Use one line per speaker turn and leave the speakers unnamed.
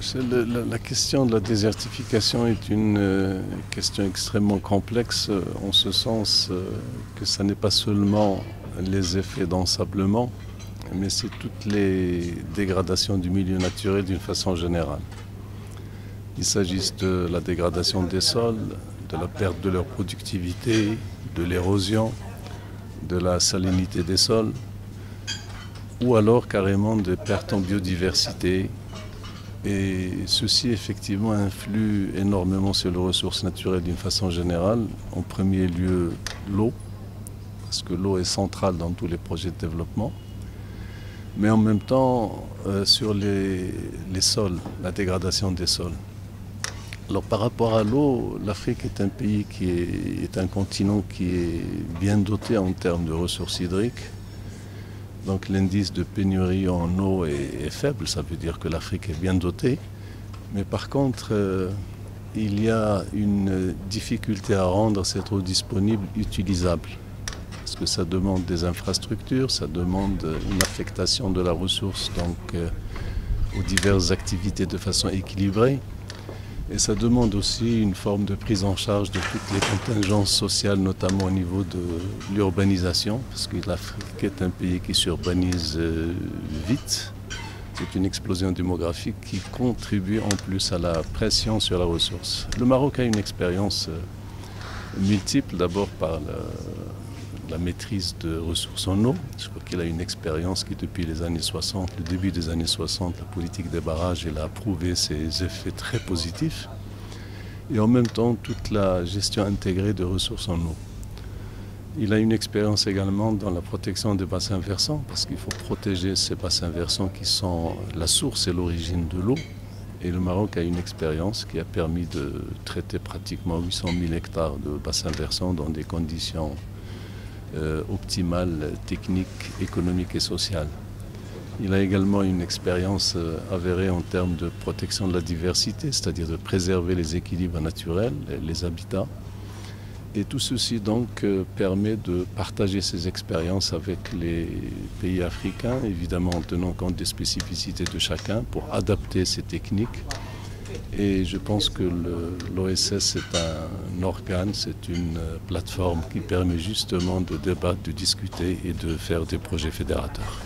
La question de la désertification est une question extrêmement complexe en ce sens que ce n'est pas seulement les effets d'ensablement, mais c'est toutes les dégradations du milieu naturel d'une façon générale. Il s'agisse de la dégradation des sols, de la perte de leur productivité, de l'érosion, de la salinité des sols, ou alors carrément de pertes en biodiversité. Et ceci effectivement influe énormément sur les ressources naturelles d'une façon générale. En premier lieu, l'eau, parce que l'eau est centrale dans tous les projets de développement. Mais en même temps, sur les sols, la dégradation des sols. Alors par rapport à l'eau, l'Afrique est un pays est un continent qui est bien doté en termes de ressources hydriques. Donc l'indice de pénurie en eau est faible, ça veut dire que l'Afrique est bien dotée. Mais par contre, il y a une difficulté à rendre cette eau disponible utilisable. Parce que ça demande des infrastructures, ça demande une affectation de la ressource aux diverses activités de façon équilibrée. Et ça demande aussi une forme de prise en charge de toutes les contingences sociales, notamment au niveau de l'urbanisation, parce que l'Afrique est un pays qui s'urbanise vite. C'est une explosion démographique qui contribue en plus à la pression sur la ressource. Le Maroc a une expérience multiple, d'abord par la maîtrise de ressources en eau. Je crois qu'il a une expérience qui, depuis les années 60, le début des années 60, la politique des barrages, elle a prouvé ses effets très positifs. Et en même temps, toute la gestion intégrée de ressources en eau. Il a une expérience également dans la protection des bassins versants, parce qu'il faut protéger ces bassins versants qui sont la source et l'origine de l'eau. Et le Maroc a une expérience qui a permis de traiter pratiquement 800 000 hectares de bassins versants dans des conditions optimale, technique, économique et sociale. Il a également une expérience avérée en termes de protection de la diversité, c'est-à-dire de préserver les équilibres naturels, les habitats. Et tout ceci donc permet de partager ces expériences avec les pays africains, évidemment en tenant compte des spécificités de chacun pour adapter ces techniques. Et je pense que l'OSS est un organe, c'est une plateforme qui permet justement de débattre, de discuter et de faire des projets fédérateurs.